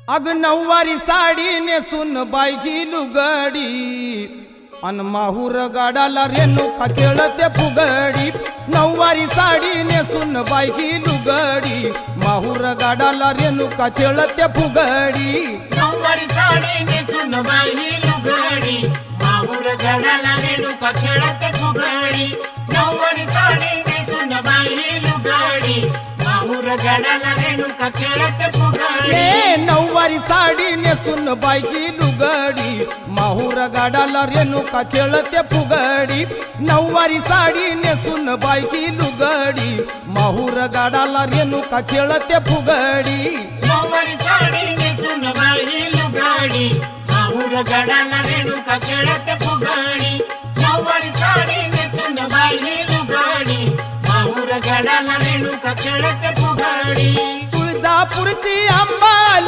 अग नऊवारी साडी नेसून बाई ही लुगडी अन माहूर गाडाला रेणुका खेळते फुगडी। नऊवारी साडी नेसून बाई ही लुगडी माहूर गाडाला रेणुका खेळते फुगडी। नऊवारी साडी नेसून बाई ही लुगडी माहूर गाडाला रेणुका खेळते फुगडी। नऊवारी साडी नेसून बाई ही लुगडी माहूर गाडाला रेणुका खेळते फुगडी। नऊवारी साडी नेसून बाई ही लुगडी माहूर गाडाला रेणुका खेळते फुगडी। नऊवारी साडी नेसून बाई ही लुगडी माहूर गाडाला रेणुका खेळते फुगडी। नऊवारी साडी नेसून बाई ही लुगडी माहूर गाडाला रेणुका खेळते फुगडी। नऊवारी साडी नेसून बाई ही लुगडी माहूर गाडाला रेणुका खेळते फुगडी। तुळजापूरची अंबाली